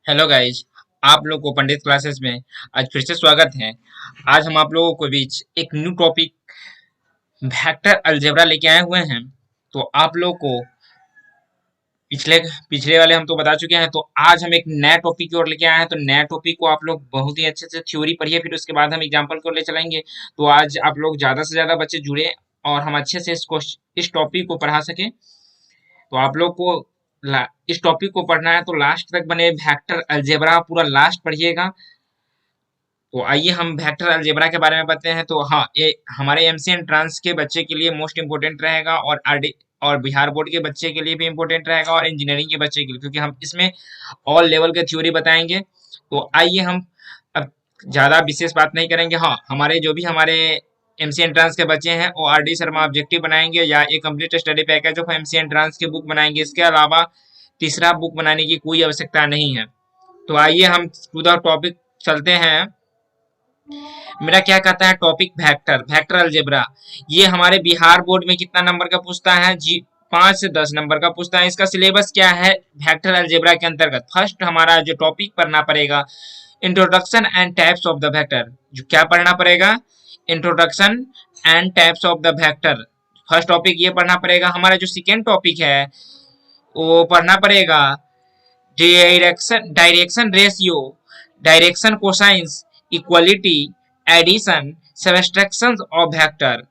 Hello guys. आप लोग को पंडित क्लासेस में आज फिर से स्वागत है। आज हम आप लोगों के बीच एक न्यू टॉपिक वेक्टर अलजेब्रा लेके आए हुए हैं। तो आप लोग को पिछले पिछले वाले हम तो बता चुके हैं, तो आज हम एक नया टॉपिक की ओर लेके आए हैं। तो नया टॉपिक को आप लोग बहुत ही अच्छे से थ्योरी पढ़िए, फिर उसके बाद हम एग्जाम्पल को ले चलेंगे। तो आज आप लोग ज्यादा से ज्यादा बच्चे जुड़े और हम अच्छे से इस टॉपिक को पढ़ा सके। तो आप लोग को इस टॉपिक को पढ़ना है तो लास्ट तक बने। वेक्टर अलजेब्रा पूरा लास्ट पढ़िएगा। तो आइए हम वेक्टर अलजेब्रा के बारे में बताते हैं। तो हाँ, ये हमारे एमसी एंट्रांस के बच्चे के लिए मोस्ट इंपोर्टेंट रहेगा, और आरडी और बिहार बोर्ड के बच्चे के लिए भी इंपॉर्टेंट रहेगा, और इंजीनियरिंग के बच्चे के लिए, क्योंकि हम इसमें ऑल लेवल के थ्योरी बताएंगे। तो आइए हम अब ज्यादा विशेष बात नहीं करेंगे। हाँ, हमारे एमसी एंट्रांस के बच्चे हैं वो आरडी शर्मा ऑब्जेक्टिव बनाएंगे, या एक complete study package of MC entrance की बुक बनाएंगे। इसके अलावा तीसरा बुक बनाने की कोई आवश्यकता नहीं है। तो आइए हम टू द टॉपिक चलते हैं। मेरा क्या कहता है टॉपिक वेक्टर अलजेब्रा। ये हमारे बिहार बोर्ड में कितना नंबर का पूछता है जी? 5 से 10 नंबर का पूछता है। इसका सिलेबस क्या है वेक्टर अलजेब्रा के अंतर्गत? फर्स्ट हमारा जो टॉपिक पढ़ना पड़ेगा, introduction and types of the vector. जो क्या पढ़ना पड़ेगा? Introduction and types of the vector. First topic ये पढ़ना पड़ेगा। हमारा जो सेकेंड टॉपिक है वो पढ़ना पड़ेगा direction ratio, direction cosines, equality, addition, subtraction of vector.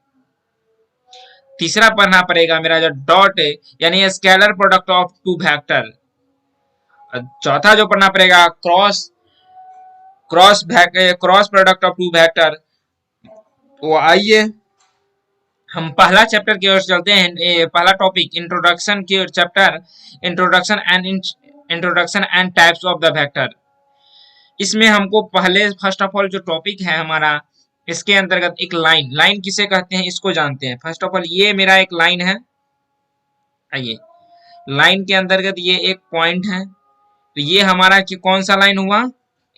तीसरा पढ़ना पड़ेगा मेरा जो डॉट यानी scalar product of two vector. चौथा जो पढ़ना पड़ेगा cross cross cross product of two vector. तो आइए हम पहला चैप्टर की ओर चलते हैं। पहला टॉपिक इंट्रोडक्शन की chapter, introduction and types of the vector. इसमें हमको पहले फर्स्ट ऑफ ऑल जो टॉपिक है हमारा, इसके अंतर्गत एक लाइन, लाइन किसे कहते हैं इसको जानते हैं। फर्स्ट ऑफ ऑल ये मेरा एक लाइन है। आइए, लाइन के अंतर्गत ये एक पॉइंट है। तो ये हमारा कि कौन सा लाइन हुआ?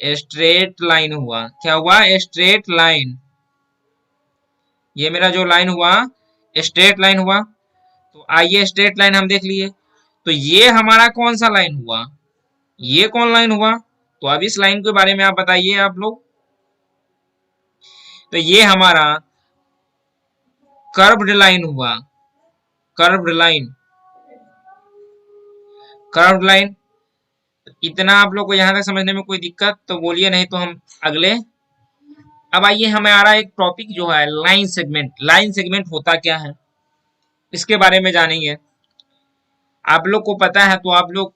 स्ट्रेट लाइन हुआ। क्या हुआ? Straight line. ये मेरा जो लाइन हुआ स्ट्रेट लाइन हुआ। तो आइए स्ट्रेट लाइन हम देख लिए। तो ये हमारा कौन सा लाइन हुआ? ये कौन लाइन हुआ? तो अब इस लाइन के बारे में आप बताइए आप लोग। तो ये हमारा कर्व्ड लाइन हुआ। Curved line, curved line. इतना आप लोग को यहां तक समझने में कोई दिक्कत तो बोलिए, नहीं तो हम अगले। अब आइए हमारा एक टॉपिक जो है लाइन सेगमेंट। लाइन सेगमेंट होता क्या है इसके बारे में जानेंगे। आप लोग को पता है तो आप लोग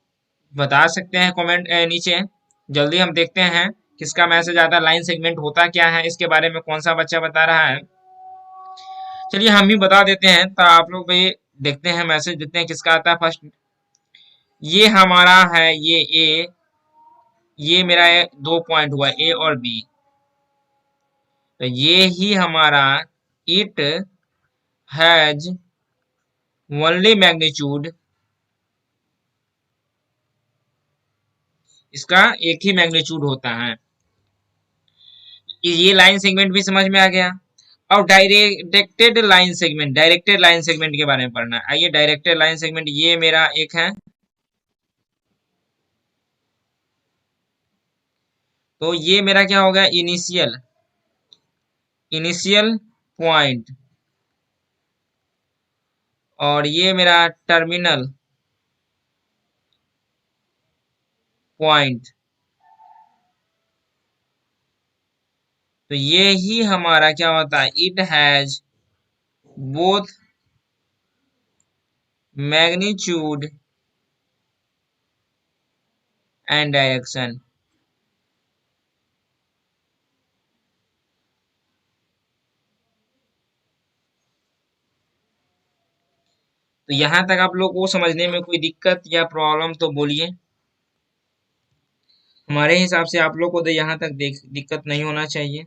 बता सकते हैं कमेंट नीचे। जल्दी हम देखते हैं किसका मैसेज आता है। लाइन सेगमेंट होता क्या है इसके बारे में कौन सा बच्चा बता रहा है। चलिए हम ही बता देते हैं, तो आप लोग भी देखते हैं मैसेज, देखते हैं किसका आता है फर्स्ट। ये हमारा है ये ए, ये मेरा 2 पॉइंट हुआ ए और बी। तो ये ही हमारा इट हैज ओनली मैग्नीट्यूड, इसका एक ही मैग्नीट्यूड होता है। ये लाइन सेगमेंट भी समझ में आ गया। और directed line segment, directed line segment के बारे में पढ़ना है। आइए डायरेक्टेड लाइन सेगमेंट, ये मेरा एक है। तो ये मेरा क्या होगा? Initial, initial point. और ये मेरा टर्मिनल पॉइंट। तो ये ही हमारा क्या होता है? It has both magnitude and direction. तो यहां तक आप लोग को समझने में कोई दिक्कत या प्रॉब्लम तो बोलिए। हमारे हिसाब से आप लोग को तो यहाँ तक दिक्कत नहीं होना चाहिए।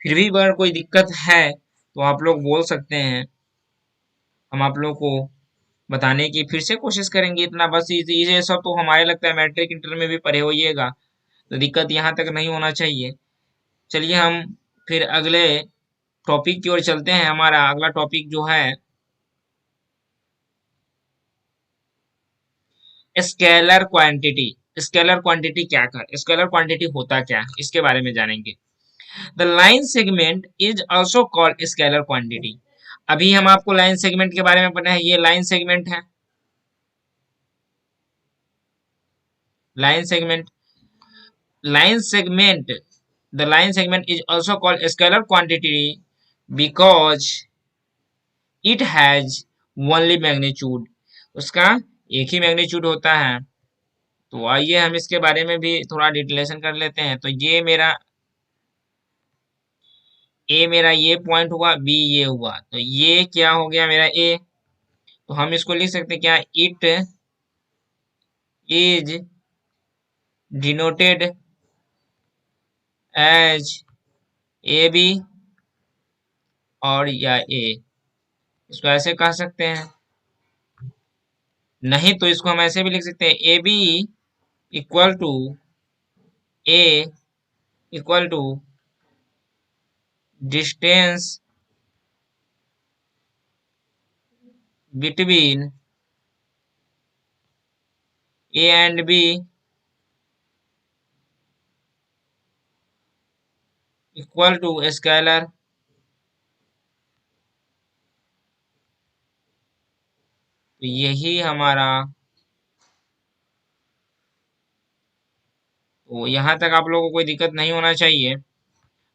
फिर भी अगर कोई दिक्कत है तो आप लोग बोल सकते हैं। हम आप लोग को बताने की फिर से कोशिश करेंगे। इतना बस ये सब तो हमारे लगता है मैट्रिक इंटर में भी पढ़े होइएगा, तो दिक्कत यहाँ तक नहीं होना चाहिए। चलिए हम फिर अगले टॉपिक की ओर चलते हैं। हमारा अगला टॉपिक जो है स्केलर क्वांटिटी। स्केलर क्वांटिटी क्या कर स्केलर क्वांटिटी होता क्या है, इसके बारे में जानेंगे। The line segment is also called scalar quantity. अभी हम आपको लाइन सेगमेंट के बारे में पढ़ा है, ये लाइन सेगमेंट है। Line segment line segment the line segment is also called scalar quantity because it has only magnitude। उसका एक ही मैग्नीट्यूड होता है। तो आइए हम इसके बारे में भी थोड़ा डिटेलेशन कर लेते हैं। तो ए मेरा ये पॉइंट हुआ, बी ये हुआ, तो ये क्या हो गया मेरा ए। तो हम इसको लिख सकते हैं क्या, it is denoted as A B, और या ए, इसको ऐसे कह सकते हैं। नहीं तो इसको हम ऐसे भी लिख सकते हैं, A B equal to A equal to distance between A and B equal to scalar. तो यही हमारा, तो यहाँ तक आप लोगों को कोई दिक्कत नहीं होना चाहिए।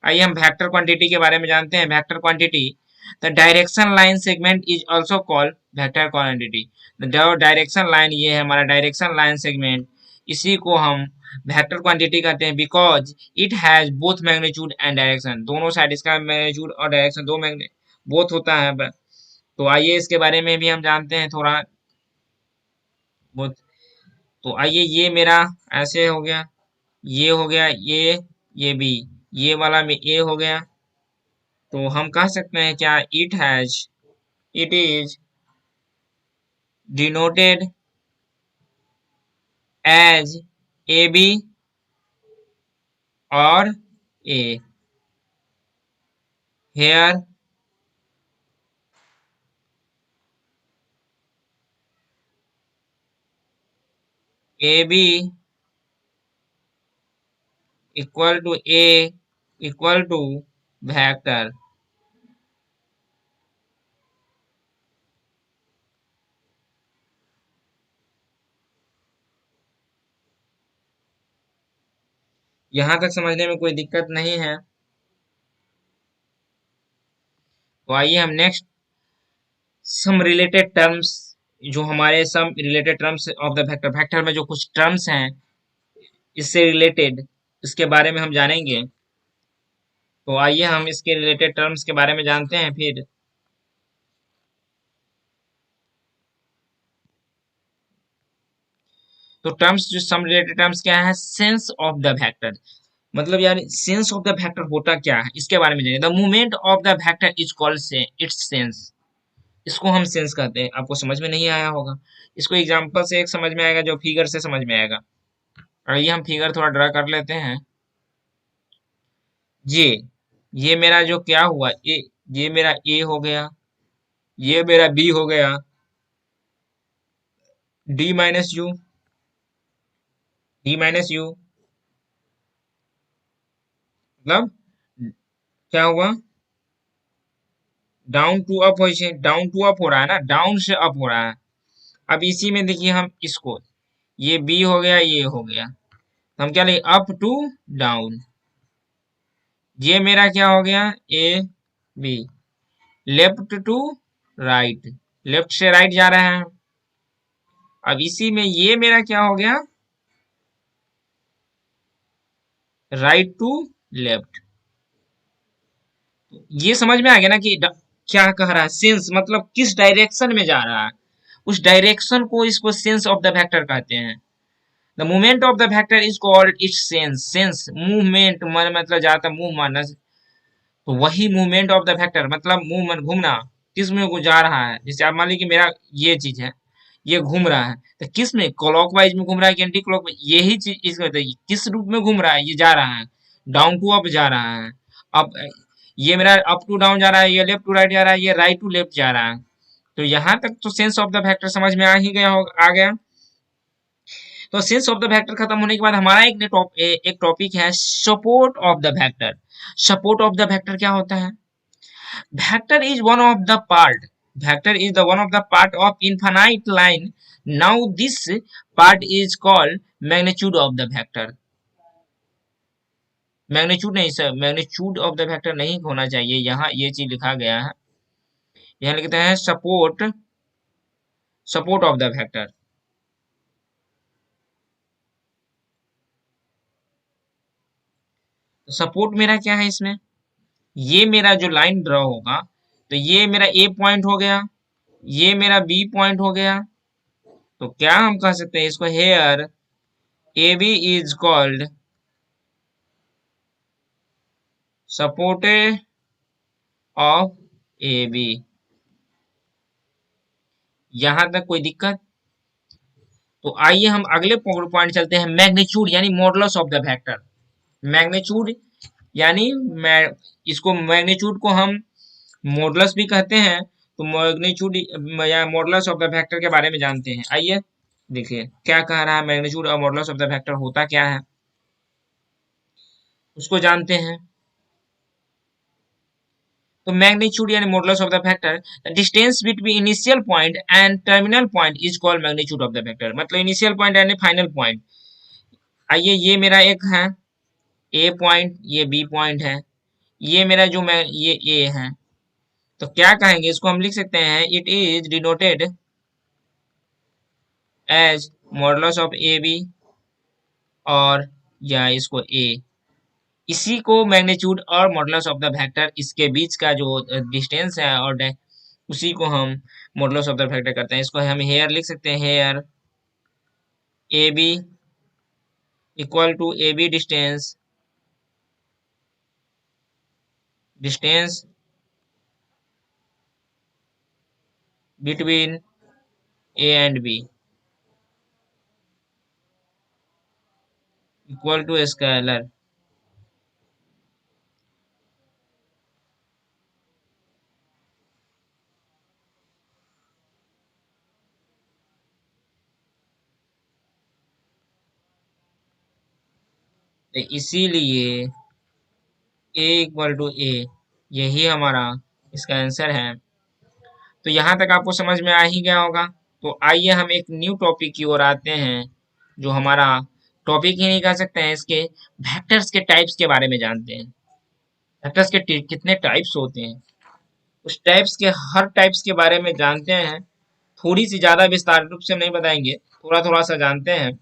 आइए हम वेक्टर क्वांटिटी के बारे में जानते हैं। Vector quantity, the direction line segment is also called vector quantity. Direction line, ये है हमारा डायरेक्शन लाइन सेगमेंट, इसी को हम वेक्टर क्वांटिटी कहते हैं। Because it has both magnitude and direction, दोनों साइड इसका मैग्नीट्यूड और डायरेक्शन दो मैग्नी बोथ होता है। तो आइए इसके बारे में भी हम जानते हैं थोड़ा बहुत। तो आइए, ये मेरा ऐसे हो गया, ये हो गया ये बी, ये वाला में ए हो गया। तो हम कह सकते हैं क्या, it is denoted as A B और A. Here A B equal to A equal to vector. यहां तक समझने में कोई दिक्कत नहीं है। तो आइए हम नेक्स्ट सम रिलेटेड टर्म्स, जो हमारे some related terms of the vector, vector में जो कुछ टर्म्स हैं इससे रिलेटेड, इसके बारे में हम जानेंगे। तो आइए हम इसके रिलेटेड टर्म्स के बारे में जानते हैं फिर। तो टर्म्स, जो सम रिलेटेड टर्म्स क्या है, सेंस ऑफ द वेक्टर, मतलब यार सेंस ऑफ द वेक्टर होता क्या है, इसके बारे में जानिए। The movement of the vector is called से इट्स सेंस, इसको हम सेंस कहते हैं। आपको समझ में नहीं आया होगा, इसको एग्जांपल से एक समझ में आएगा, जो फिगर से समझ में आएगा। आइए हम फिगर थोड़ा ड्रा कर लेते हैं। ये ये मेरा जो क्या हुआ, ये मेरा ए हो गया, ये मेरा बी हो गया, D minus you, D minus you, मतलब क्या हुआ, डाउन टू अप हो, डाउन टू अप हो रहा है ना, डाउन से अप हो रहा है। अब इसी में देखिए हम इसको, ये बी हो गया, ये हो गया, तो हम क्या लें, अप टू डाउन। ये मेरा क्या हो गया, A B, left to right, लेफ्ट से राइट जा रहे हैं। अब इसी में ये मेरा क्या हो गया, राइट टू लेफ्ट। ये समझ में आ गया ना कि क्या कह रहा है, सेंस मतलब किस डायरेक्शन में जा रहा है, उस डायरेक्शन को, इसको सेंस ऑफ द वेक्टर कहते हैं। The movement of the vector is called its sense. Sense movement मतलब जाता मूव मारना, तो वही मूवमेंट ऑफ द वेक्टर मतलब मूवमेंट, घूमना, किस में को जा रहा है। जैसे आप मान लीजिए कि मेरा ये चीज है, ये घूम रहा है, तो किस में, क्लॉकवाइज में घूम रहा है कि एंटी क्लॉक, यही चीज इसमें बताइए, किस रूप में घूम रहा है, ये जा रहा है, डाउन टू अप जा रहा है। अब ये मेरा अप टू डाउन जा रहा है, ये लेफ्ट टू राइट जा रहा है, ये राइट टू लेफ्ट जा रहा है। तो यहाँ तक तो सेंस ऑफ द वेक्टर समझ में आ ही गया, आ गया। तो सिंस ऑफ द वेक्टर खत्म होने के बाद हमारा एक टॉपिक है support of the vector. Support of the vector क्या होता है? Vector is one of the part, vector is the one of the part of infinite line. Now this part is called magnitude of the vector. Magnitude नहीं sir, magnitude of the vector नहीं होना चाहिए, यहाँ ये चीज लिखा गया है, यहाँ लिखते हैं support, support of the vector. Support मेरा क्या है इसमें, ये मेरा जो लाइन ड्रॉ होगा तो ये मेरा ए पॉइंट हो गया, ये मेरा बी पॉइंट हो गया, तो क्या हम कह सकते हैं इसको, here A B is called support of A B. यहां तक कोई दिक्कत? तो आइए हम अगले पॉइंट चलते हैं, मैग्नीट्यूड यानी modulus of the vector. Magnitude यानी इसको मैग्नीट्यूड को हम मॉडुलस भी कहते हैं, तो मैग्नीट्यूड या मॉडुलस ऑफ द वेक्टर के बारे में जानते हैं। आइए देखिए क्या कह रहा है, मैग्नीट्यूड और मॉडुलस ऑफ द वेक्टर होता क्या है उसको जानते हैं। तो मैग्नीट्यूड यानी modulus of the vector, the distance between initial point and terminal point is called magnitude of the vector. मतलब इनिशियल पॉइंट यानी फाइनल पॉइंट। आइए ये मेरा एक है ए पॉइंट, ये बी पॉइंट है, ये मेरा जो मैं ये ए है, तो क्या कहेंगे इसको, हम लिख सकते हैं it is denoted as modulus of A B, और या इसको ए, इसी को मैग्नीट्यूड और मॉडुलस ऑफ द वेक्टर, इसके बीच का जो डिस्टेंस है और उसी को हम मॉडुलस ऑफ द वेक्टर करते हैं। इसको हम हेयर लिख सकते हैं, here A B equal to A B distance, distance between A and B equal to scalar. तो इसीलिए ए इक्वल टू ए, यही हमारा इसका आंसर है। तो यहाँ तक आपको समझ में आ ही गया होगा। तो आइए हम एक न्यू टॉपिक की ओर आते हैं, जो हमारा टॉपिक ही नहीं कह सकते हैं, इसके वेक्टर्स के टाइप्स के बारे में जानते हैं। वेक्टर्स के कितने टाइप्स होते हैं, उस टाइप्स के हर टाइप्स के बारे में जानते हैं। थोड़ी सी ज्यादा विस्तार रूप से हम नहीं बताएंगे, थोड़ा थोड़ा सा जानते हैं।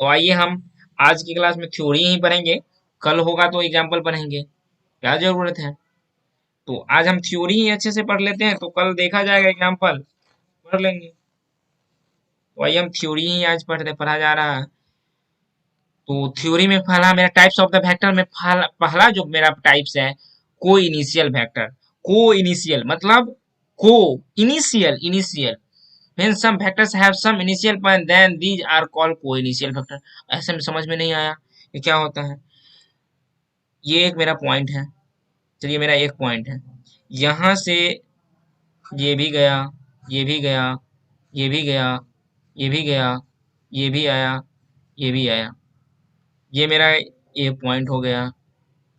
तो आइए हम आज की क्लास में थ्योरी ही पढ़ेंगे, कल होगा तो एग्जाम्पल पढ़ेंगे, क्या जरूरत है। तो आज हम थ्योरी ही अच्छे से पढ़ लेते हैं, तो कल देखा जाएगा एग्जाम्पल पढ़ लेंगे। तो आइए हम थ्योरी ही आज पढ़ा जा रहा है। तो थ्योरी में पहला मेरा टाइप्स ऑफ द वेक्टर में पहला जो मेरा टाइप्स है, को इनिशियल वेक्टर। को इनिशियल मतलब को initial, initial when some vectors have some initial point then these are called co-initial vector। ऐसे में समझ में नहीं आया ये क्या होता है। ये एक मेरा पॉइंट है, चलिए मेरा एक पॉइंट है, यहाँ से ये भी गया, ये भी गया, ये भी गया, ये भी गया, ये भी आया, ये भी आया, ये मेरा ए पॉइंट हो गया,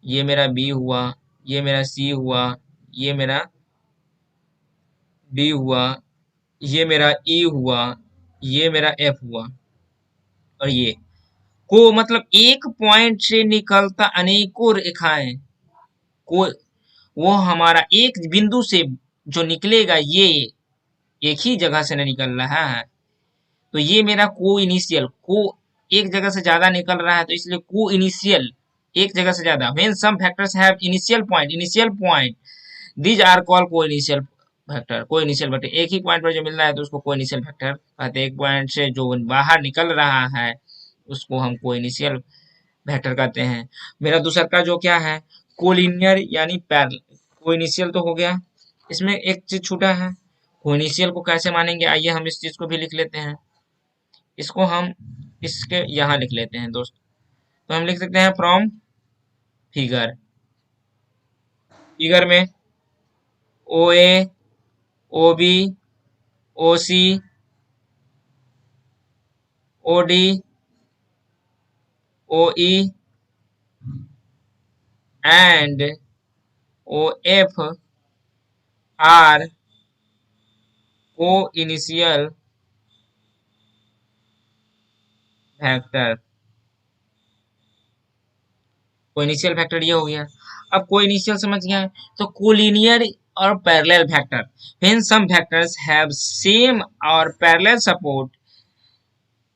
ये मेरा बी हुआ, ये मेरा सी हुआ, ये मेरा डी हुआ, ये मेरा ई हुआ, ये मेरा एफ हुआ, और ये को मतलब एक पॉइंट से निकलता अनेकों रेखाएं को, वो हमारा एक बिंदु से जो निकलेगा ये एक ही जगह से नहीं निकल रहा है, तो ये मेरा को इनिशियल। को एक जगह से ज्यादा निकल रहा है तो इसलिए को इनिशियल, एक जगह से ज्यादा। When some factors have initial point these are called को इनिशियल फैक्टर। को इनिशियल फैक्टर एक ही पॉइंट पर जो मिल रहा है तो उसको को इनिशियल फैक्टर कहते हैं। एक पॉइंट से जो बाहर निकल रहा है उसको हम को इनिशियल फैक्टर कहते हैं। मेरा दूसरा का जो क्या है, कोलिनियर यानी पैरेलल। को इनिशियल तो हो गया, इसमें एक चीज छूटा है, को इनिशियल को कैसे मानेंगे, आइए हम इस चीज को भी लिख लेते हैं। इसको हम इसके यहाँ लिख लेते हैं दोस्त। तो हम लिख सकते हैं फ्रॉम फिगर, फिगर में O A, O B, O C, O D O E and O F are को इनिशियल फैक्टर। को इनिशियल फैक्टर ये हो गया। अब को इनिशियल समझ गया है, तो कोलिनियर और parallel factor, when some factors have same और पैरेलल सपोर्ट,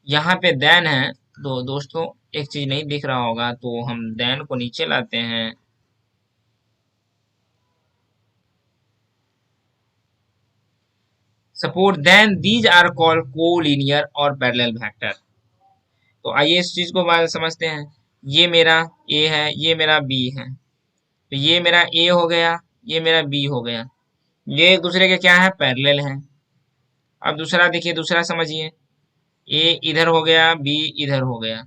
यहाँ पे देन है। तो दोस्तों एक चीज नहीं दिख रहा होगा, तो हम देन को नीचे लाते हैं। Support then these are called collinear और पैरेलल फैक्टर। तो आइए इस चीज को समझते हैं। ये मेरा ए है, ये मेरा बी है, तो ये मेरा ए हो गया, ये मेरा बी हो गया। ये एक दूसरे के क्या है, पैरेलल है। अब दूसरा देखिए, दूसरा समझिए। ए इधर हो गया, बी इधर हो गया,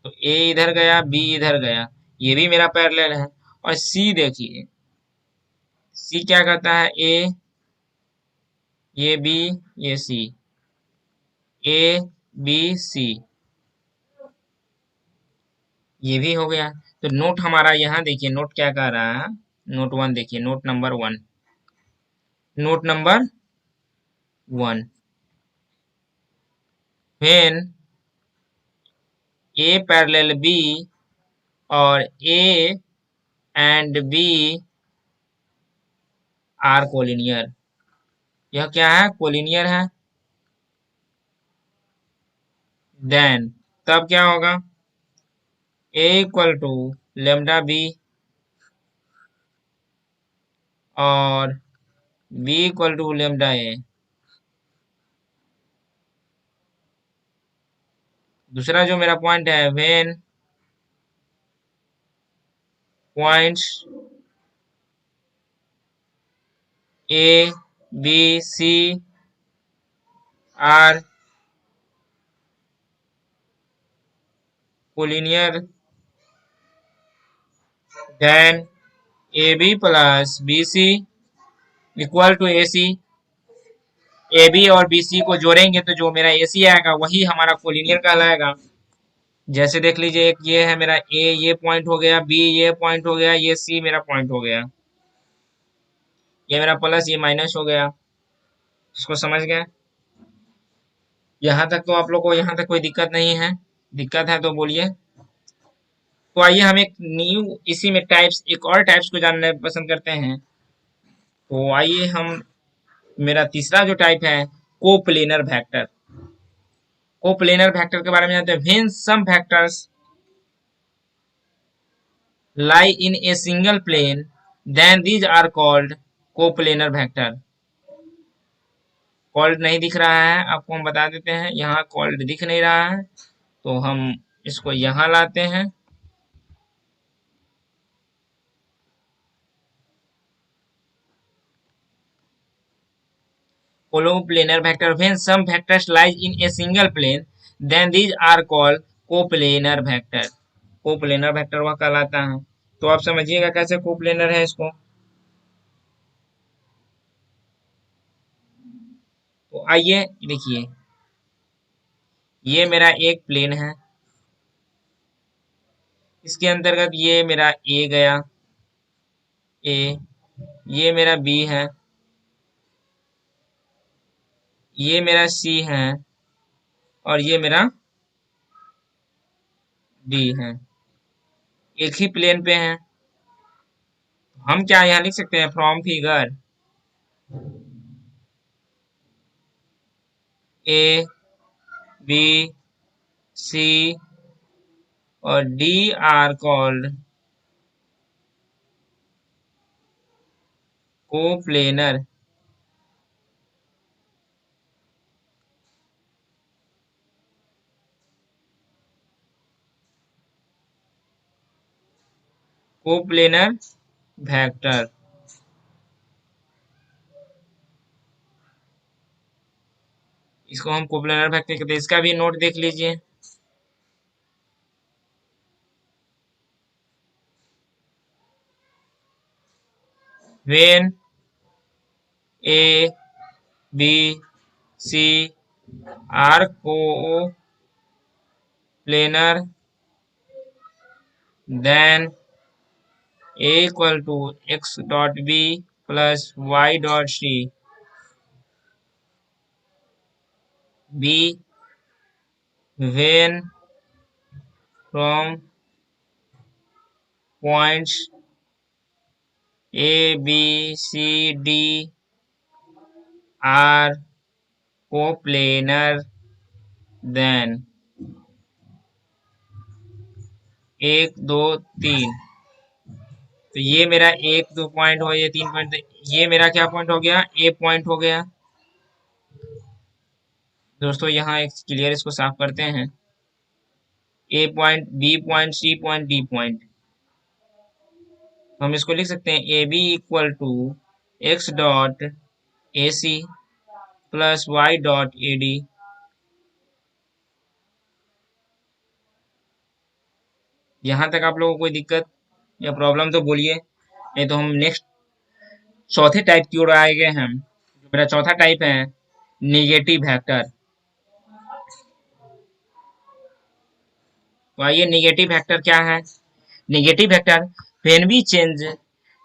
तो ए इधर गया, बी इधर गया, ये भी मेरा पैरेलल है। और सी देखिए, सी क्या करता है, ए, ये बी, ये सी, ए बी सी, ये भी हो गया। तो नोट हमारा यहाँ देखिए, नोट क्या कह रहा है, नोट वन देखिए, note number one, note number one, when A parallel B और A and B are collinear, यह क्या है, कोलिनियर है। देन तब क्या होगा, A equal to lambda B और B equal to lambda A. दूसरा जो मेरा पॉइंट है, when points A B C are collinear, then A B plus B C equal to A C. A B और B सी को जोड़ेंगे तो जो मेरा ए सी आएगा वही हमारा कोलिनियर कहलाएगा। जैसे देख लीजिए, एक ये है मेरा ए, ये पॉइंट हो गया, बी ये पॉइंट हो गया, ये सी मेरा पॉइंट हो गया, ये मेरा प्लस ये माइनस हो गया। इसको समझ गए? यहाँ तक तो आप लोग को यहाँ तक कोई दिक्कत नहीं है? दिक्कत है तो बोलिए। तो आइए हम एक न्यू इसी में टाइप्स, एक और टाइप्स को जानना पसंद करते हैं। तो आइए हम, मेरा तीसरा जो टाइप है, कोप्लेनर वेक्टर। कोप्लेनर वेक्टर के बारे में जानते हैं। When some vectors lie in a single plane, then these are called coplanar vector. Called नहीं दिख रहा है आपको, हम बता देते हैं, यहाँ कॉल्ड दिख नहीं रहा है, तो हम इसको यहाँ लाते हैं। Coplanar vector, when some vectors lies in a single plane, then these are called coplanar vector. Coplanar vector वह कहलाता है। तो आप समझिएगा कैसे कोप्लेनर है इसको। तो आइए देखिए, ये मेरा एक प्लेन है, इसके अंतर्गत ये मेरा ए गया, ए, ये मेरा बी है, ये मेरा सी है, और ये मेरा डी है। एक ही प्लेन पे है। हम क्या यहाँ लिख सकते हैं, from figure A B C और D are called coplanar. Coplanar vector. इसको हम कोप्लेनर वेक्टर कहते हैं। इसका भी नोट देख लीजिए। When A B C are co-planar, then a equal to x dot b plus y dot c b when from points a b c d are coplanar, then एक दो तीन। तो ये मेरा एक दो पॉइंट हो, ये तीन पॉइंट, ये मेरा क्या पॉइंट हो गया, ए पॉइंट हो गया। दोस्तों यहाँ एक क्लियर इसको साफ करते हैं, A point, B point, C point, D point. हम इसको लिख सकते हैं A B equal to X dot A C plus Y dot A D. यहाँ तक आप लोगों को कोई दिक्कत या प्रॉब्लम तो बोलिए, नहीं तो हम नेक्स्ट चौथे टाइप की ओर आए गए हैं। मेरा चौथा टाइप है निगेटिव वेक्टर। तो आइए, निगेटिव वेक्टर क्या है। Negative vector, when we change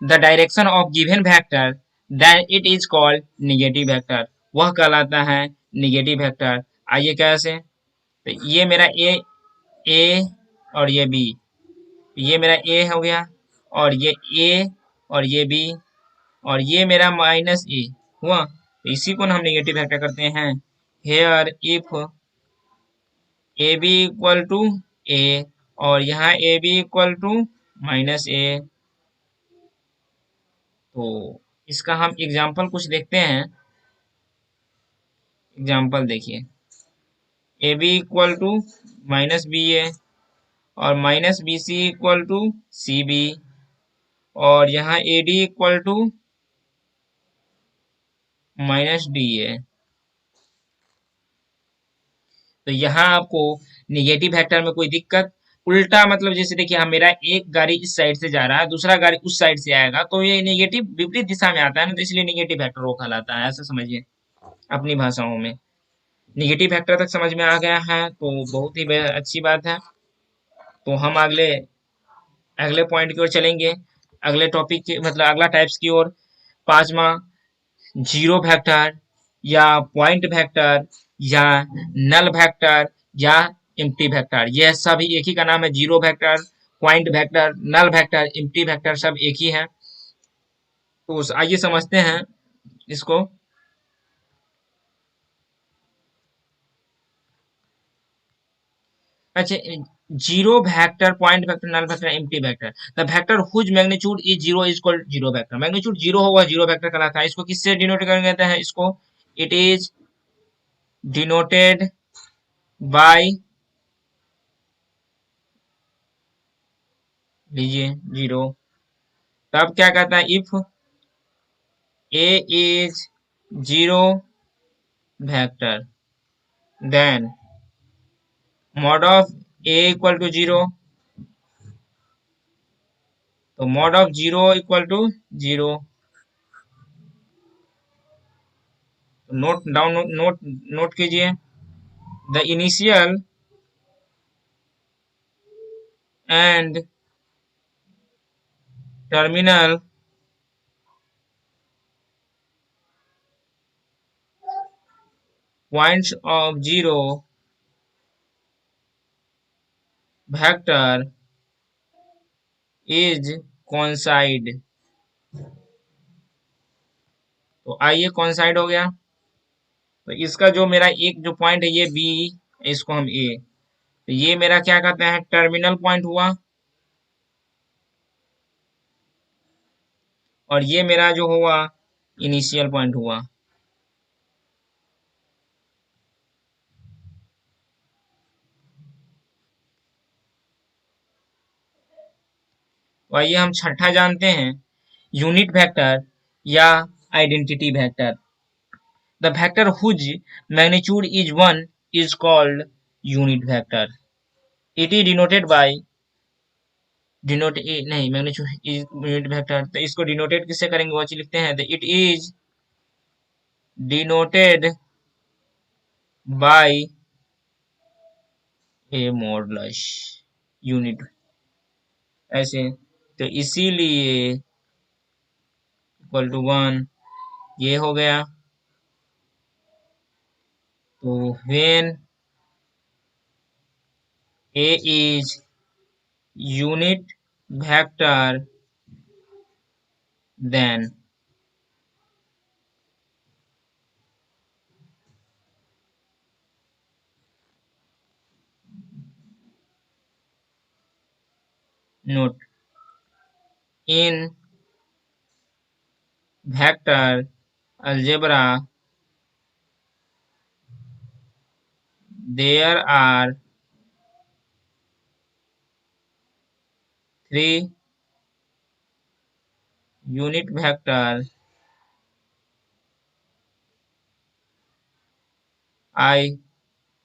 the direction of given vector then it is called negative vector, वह कहलाता है नेगेटिव वेक्टर। आइए कैसे, तो ये मेरा ए और ये बी, ये मेरा ए हो गया, और ये ए और ये बी, और ये मेरा माइनस ए हुआ। तो इसी को हम नेगेटिव वेक्टर करते हैं। Here if A B equal to A, और यहाँ A B equal to minus A. तो इसका हम एग्जाम्पल कुछ देखते हैं। एग्जाम्पल देखिए, A B equal to minus B A, और minus B C equal to C B, और यहाँ A D equal to minus D A. तो यहाँ आपको निगेटिव वेक्टर में कोई दिक्कत, उल्टा मतलब जैसे देखिए, हम मेरा एक गाड़ी इस साइड से जा रहा है, दूसरा गाड़ी उस साइड से आएगा, तो ये निगेटिव विपरीत दिशा में आता है ना, तो इसलिए निगेटिव वेक्टर वो कहलाता है। ऐसा समझिए अपनी भाषाओं में। निगेटिव वेक्टर तक समझ में आ गया है तो बहुत ही अच्छी बात है। तो हम अगले अगले पॉइंट की ओर चलेंगे, अगले टॉपिक की मतलब अगला टाइप्स की ओर। पांचवा, जीरो वेक्टर या पॉइंट वेक्टर या नल वेक्टर या एम्प्टी वेक्टर, यह सब एक ही का नाम है। Zero vector, point vector, null vector, empty vector सब एक ही है। तो आइए समझते हैं इसको। अच्छा, zero vector, point vector, null vector, empty vector. The vector whose magnitude is zero is called zero vector. Magnitude zero होगा जीरो वेक्टर कहलाता है। इसको किससे डिनोट करते हैं, इसको इट इज डिनोटेड बाय, लीजिए जीरो। तब क्या कहता है, if A is zero vector then mod of A equal to zero. तो mod of zero equal to zero. Note down, note कीजिए, the initial and terminal points of zero vector is coincide। तो आइए, coincide हो गया। तो इसका जो मेरा एक जो पॉइंट है ये बी, इसको हम ए, तो ये मेरा क्या कहते हैं, टर्मिनल पॉइंट हुआ। और ये मेरा जो हुआ इनिशियल पॉइंट हुआ। तो आइए हम छठा जानते हैं, यूनिट वेक्टर या identity vector. The vector whose magnitude is one is called unit vector. It is denoted by, denote नहीं, मैग्नीट्यूड इज यूनिट वेक्टर, तो इसको डिनोटेड किससे करेंगे, वो चीज लिखते हैं। It is denoted by a modulus unit, ऐसे। तो इसीलिए इक्वल टू 1 ये हो गया। तो when a is unit vector then note in vector algebra there are three unit vectors I,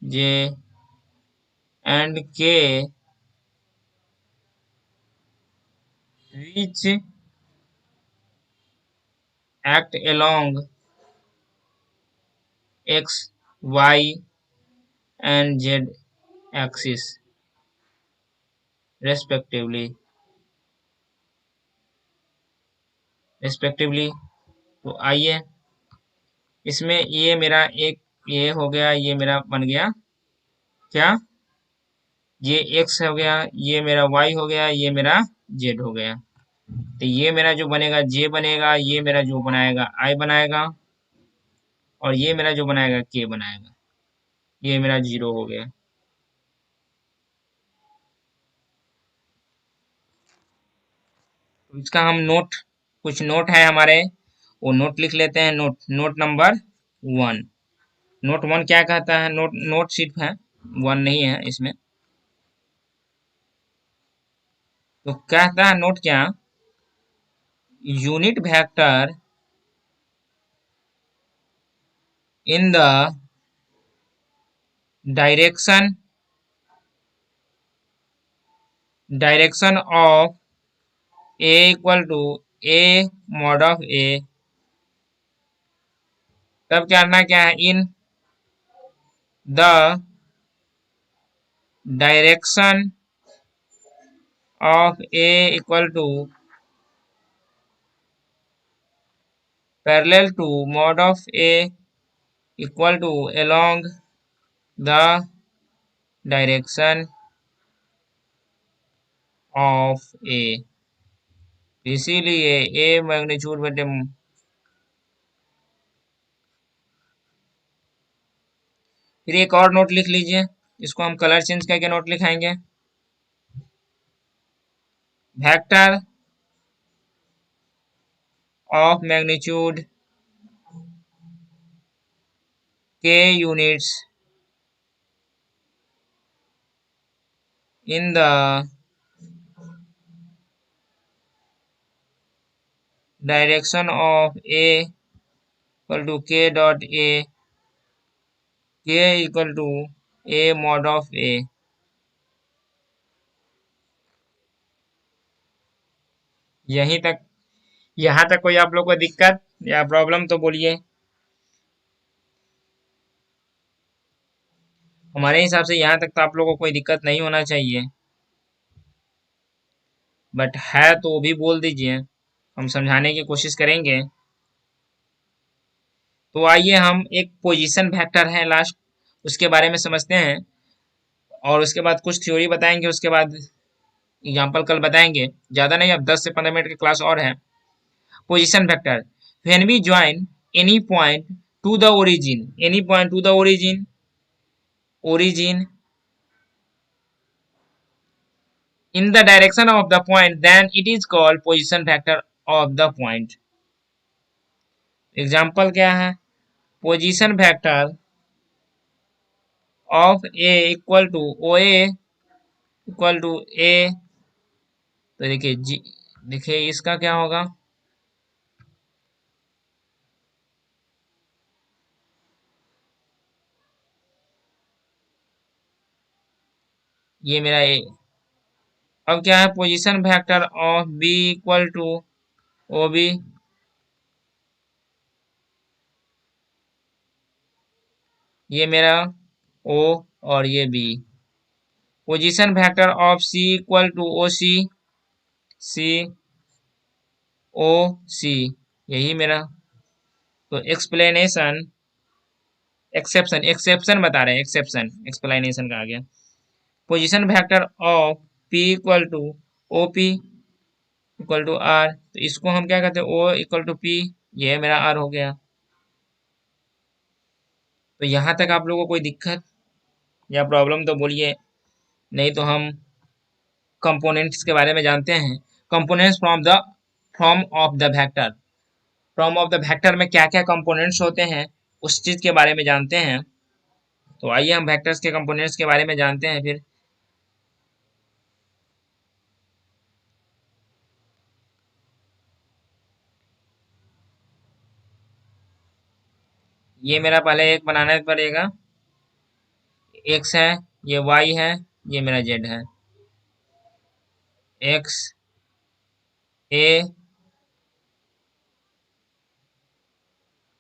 j and k which act along x, y and z axis respectively। तो आइए इसमें ये मेरा एक ये हो गया, ये मेरा बन गया क्या, ये x हो गया, ये मेरा y हो गया, ये मेरा z हो गया। तो ये मेरा जो बनेगा j बनेगा, ये मेरा जो बनाएगा i बनाएगा, और ये मेरा जो बनाएगा k बनाएगा। ये मेरा 0 हो गया। तो इसका हम नोट, कुछ नोट है हमारे, वो नोट लिख लेते हैं। Note number 1। नोट 1 क्या कहता है, नोट सिर्फ है, 1 नहीं है इसमें। तो कहता है नोट क्या, unit vector in the direction of A equal to A mod of A. तब करना क्या है, in the direction of A equal to parallel to mod of A equal to along the direction of a। इसीलिए ए magnitude बटे, फिर एक और note लिख लीजिए, इसको हम कलर चेंज करके नोट लिखाएंगे। Vector of magnitude K units in the direction of A equal to K dot A, K equal to A mod of A. यहीं तक, यहाँ तक कोई आप लोग को दिक्कत या प्रॉब्लम तो बोलिए। हमारे हिसाब से यहाँ तक तो आप लोगों को कोई दिक्कत नहीं होना चाहिए, बट है तो वो भी बोल दीजिए, हम समझाने की कोशिश करेंगे। तो आइए हम एक पोजीशन वेक्टर है लास्ट, उसके बारे में समझते हैं, और उसके बाद कुछ थ्योरी बताएंगे, उसके बाद एग्जाम्पल कल बताएंगे, ज़्यादा नहीं, अब 10 से 15 मिनट की क्लास और है। Position vector, when we join any point to the origin, any point to the origin, origin in the direction of the point, then it is called position vector of the point। Example क्या है, position vector of A equal to O A equal to A. तो देखिए जी, देखिए इसका क्या होगा, ये मेरा ए। अब क्या है, position vector of B equal to O B. ये मेरा ओ और ये B. Position vector of C equal to O C, C O C, यही मेरा। तो एक्सप्लेनेशन, एक्सेप्शन, एक्सेप्शन बता रहे हैं, एक्सेप्शन एक्सप्लेनेशन का आ गया। Position vector of P equal to O P equal to R, तो इसको हम क्या कहते हैं, ओ इक्वल टू पी, ये मेरा आर हो गया। तो यहाँ तक आप लोगों को कोई दिक्कत या प्रॉब्लम तो बोलिए, नहीं तो हम कंपोनेंट्स के बारे में जानते हैं। Components from of the vector, from of the vector में क्या क्या कंपोनेंट्स होते हैं उस चीज के बारे में जानते हैं। तो आइए हम वेक्टर्स के कंपोनेंट्स के बारे में जानते हैं फिर। ये मेरा पहले एक बनाना पड़ेगा, एक्स है, ये वाई है, ये मेरा जेड है। X A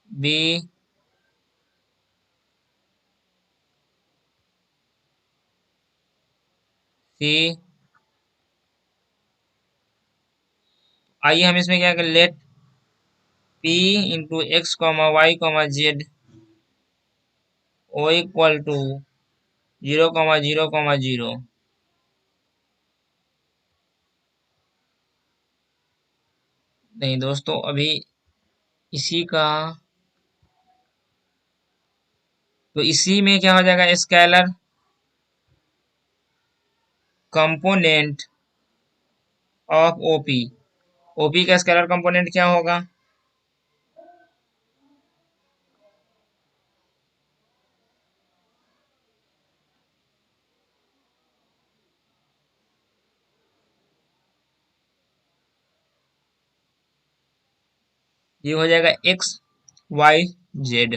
B C. आइए हम इसमें क्या करें, let P into X comma Y comma Z O equal to 0,0,0। नहीं दोस्तों, अभी इसी का, तो इसी में क्या हो जाएगा, scalar component of OP. OP का स्केलर कंपोनेंट क्या होगा, ये हो जाएगा एक्स वाई जेड।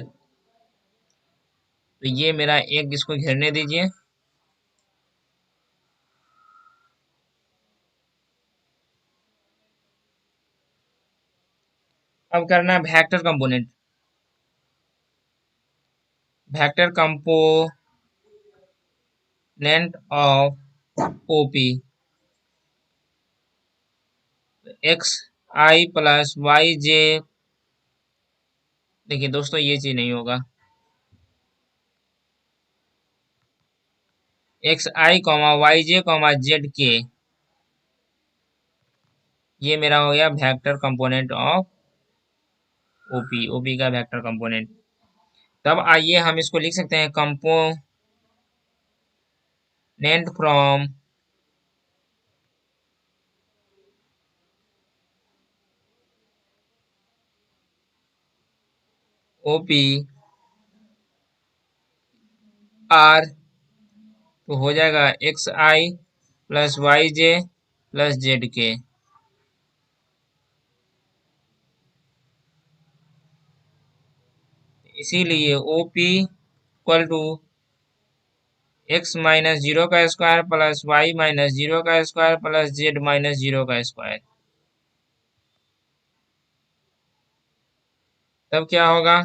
तो ये मेरा एक, इसको घेरने दीजिए। अब करना है vector component, vector component of OP. X I plus Y J, देखिए दोस्तों ये चीज नहीं होगा, X I comma Y J comma Z K, ये मेरा हो गया vector component of OP, OP का वेक्टर कंपोनेंट। तब आइए हम इसको लिख सकते हैं, कंपोनेंट फ्रॉम ओपी आर, तो हो जाएगा X I plus Y J plus Z K. इसीलिए OP equal to X minus zero का square plus Y minus zero का square plus Z minus zero का स्क्वायर। तब क्या होगा,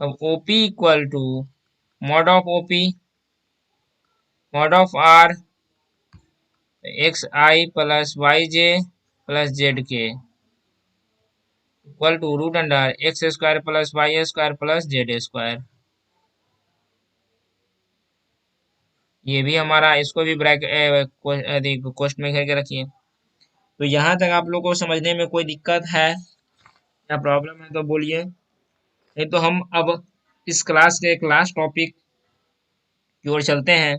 अब OP equal to mod of OP mod of R X I plus Y J plus Z K equal to root under X square plus Y square plus Z square. ये भी हमारा, इसको भी ब्रैकेट क्वेश्चन में घेर के रखिए। तो यहाँ तक आप लोगों को समझने में कोई दिक्कत है या प्रॉब्लम है तो बोलिए, नहीं तो हम अब इस क्लास के एक लास्ट टॉपिक की ओर चलते हैं।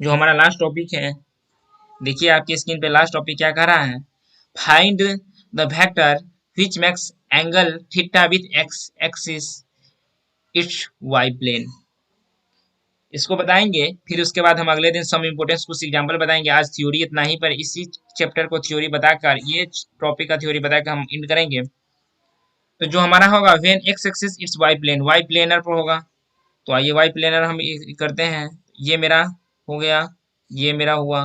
जो हमारा लास्ट टॉपिक है, देखिए आपकी स्क्रीन पे लास्ट टॉपिक क्या कर रहा है, find the vector which makes angle theta with X axis its Y plane. इसको बताएंगे, फिर उसके बाद हम अगले दिन सम इम्पोर्टेंस कुछ एग्जांपल बताएंगे। आज थ्योरी इतना ही, पर इसी चैप्टर को थ्योरी बताकर, ये टॉपिक का थ्योरी बताकर हम इंड करेंगे। तो जो हमारा होगा, when X axis its Y plane, Y planar पर होगा। तो आइए वाई प्लेनर हम करते हैं। ये मेरा हो गया, ये मेरा हुआ,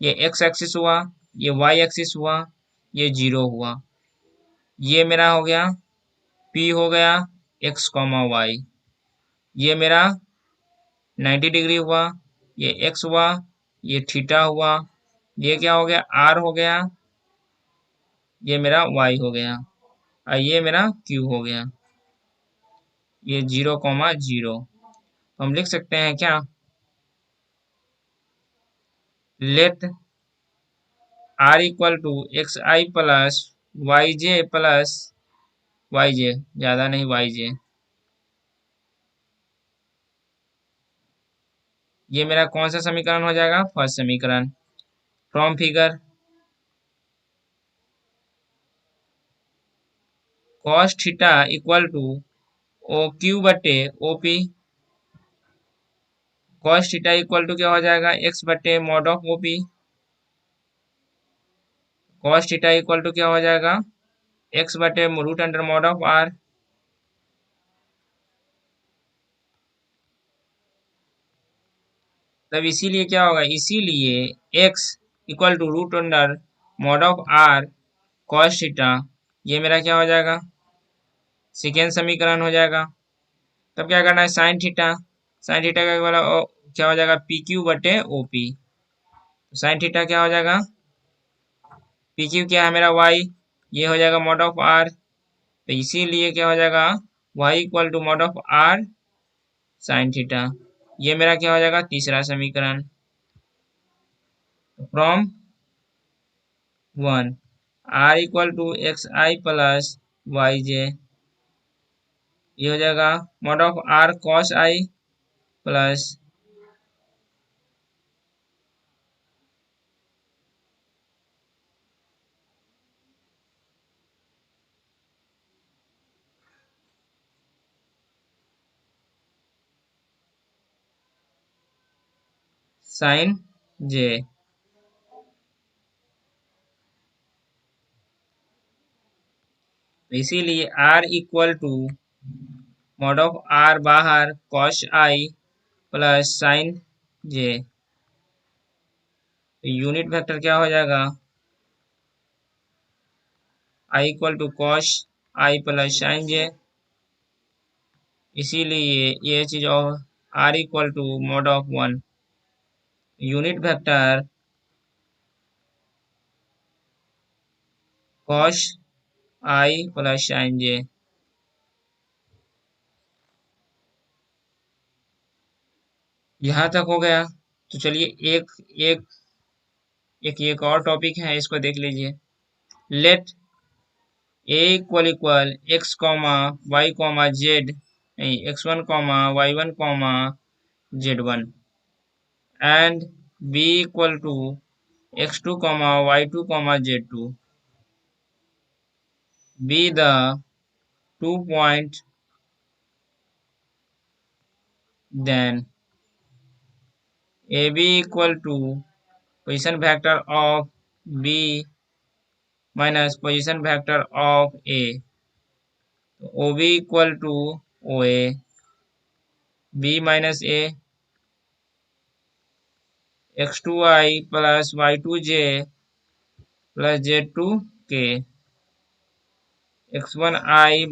ये एक्स एक्सिस हुआ, ये वाई एक्सिस हुआ, ये जीरो हुआ, ये मेरा हो गया पी हो गया एक्स कॉमा वाई, ये मेरा 90 डिग्री हुआ, ये एक्स हुआ, ये थीटा हुआ, ये क्या हो गया आर हो गया, ये मेरा वाई हो गया और ये मेरा क्यू हो गया, ये 0,0। तो हम लिख सकते हैं क्या, let R equal to X I plus Y J plus Y J, ज्यादा नहीं वाई जे, ये मेरा कौन सा समीकरण हो जाएगा, फर्स्ट समीकरण। From figure cos theta equal to O Q बटे O P, cos theta equal to क्या हो जाएगा, एक्स बटे mod of O P, cos theta equal to क्या हो जाएगा, एक्स बटे root under mod of R. तब इसीलिए क्या होगा, इसीलिए X equal to root under mod of R cos theta, ये मेरा क्या हो जाएगा, सेकेंड समीकरण हो जाएगा। तब क्या करना है, साइन थीटा, साइन थीटा का वाला क्या हो जाएगा, पी क्यू बटे ओ पी, साइन थीटा क्या हो जाएगा, पी क्यू क्या है मेरा वाई, ये हो जाएगा मॉड ऑफ आर, तो इसीलिए क्या हो जाएगा, Y equal to mod of R sine theta, ये मेरा क्या हो जाएगा, तीसरा समीकरण। From 1 R equal to X I plus Y J, ये हो जाएगा mod of R cos I plus sine J. इसीलिए R equal to mod of R बाहर cos I plus sine J, unit vector क्या हो जाएगा, I equal to cos I plus sine J, इसीलिए ये चीज are equal to mod of 1 unit vector cos I plus sine J. यहाँ तक हो गया। तो चलिए एक एक एक और टॉपिक है, इसको देख लीजिए। Let A equal X comma Y comma Z, नहीं x1 comma y1 comma z1 and B equal to x2 comma y2 comma z2, be the 2 point then A B equal to position vector of B minus position vector of A, O B equal to O A, B minus A, x2i plus y2j plus z2k, x1i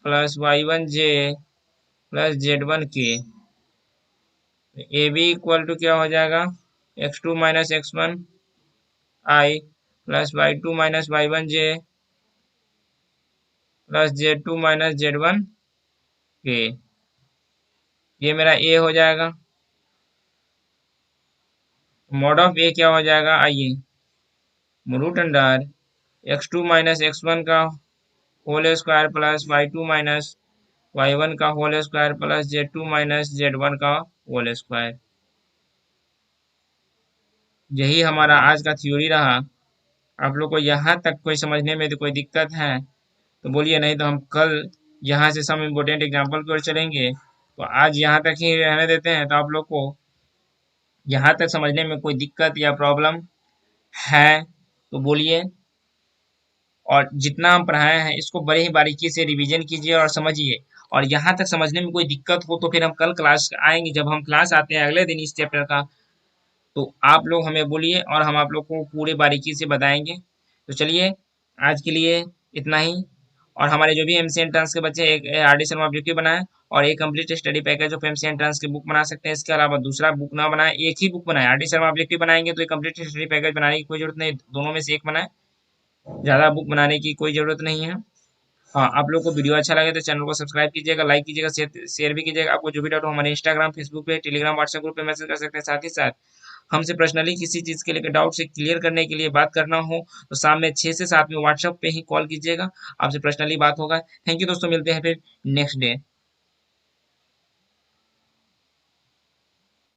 plus y1j plus z1k, A B equal to क्या हो जाएगा, x2 minus x1i plus y2 minus y1j plus z2 minus z1k, ये मेरा ए हो जाएगा। Mod of ए क्या हो जाएगा, आइए, root under x2 minus x1 का whole square plus y2 minus y1 का whole square plus z2 minus z1 का होल स्क्वायर। यही हमारा आज का थ्योरी रहा। आप लोग को यहाँ तक कोई समझने में तो कोई दिक्कत है तो बोलिए, नहीं तो हम कल यहाँ से सम इम्पोर्टेंट एग्जाम्पल की ओर चलेंगे। तो आज यहाँ तक ही रहने देते हैं। तो आप लोग को यहाँ तक समझने में कोई दिक्कत या प्रॉब्लम है तो बोलिए, और जितना हम पढ़ाए हैं इसको बड़े ही बारीकी से रिवीजन कीजिए और समझिए। और यहाँ तक समझने में कोई दिक्कत हो तो फिर हम कल क्लास आएंगे, जब हम क्लास आते हैं अगले दिन इस चैप्टर का, तो आप लोग हमें बोलिए और हम आप लोग को पूरे बारीकी से बताएंगे। तो चलिए आज के लिए इतना ही। और हमारे जो भी एमसी एंट्रेंस के बच्चे एक आरडी शर्मा ऑब्जेक्टिव बनाए और एक complete study package of MC entrance की बुक बना सकते हैं। इसके अलावा दूसरा बुक ना बनाए, एक ही बुक बनाए। आरडी शर्मा ऑब्जेक्टिव बनाएंगे तो एक कंप्लीट स्टडी पैकेज बनाने की कोई जरूरत नहीं, दोनों में से एक बनाए, ज्यादा बुक बनाने की कोई जरूरत नहीं है। हाँ, आप लोग को वीडियो अच्छा लगे तो चैनल को सब्सक्राइब कीजिएगा, लाइक कीजिएगा, शेयर भी कीजिएगा। आपको जो भी डाउट हो हमारे इंस्टाग्राम, फेसबुक पे, टेलीग्राम, व्हाट्सएप ग्रुप पे मैसेज कर सकते हैं। साथ ही साथ हमसे पर्सनली किसी चीज के लिए डाउट से क्लियर करने के लिए बात करना हो तो शाम में 6 से 7 में व्हाट्सएप पे ही कॉल कीजिएगा, आपसे पर्सनली बात होगा। थैंक यू दोस्तों, मिलते हैं फिर नेक्स्ट डे।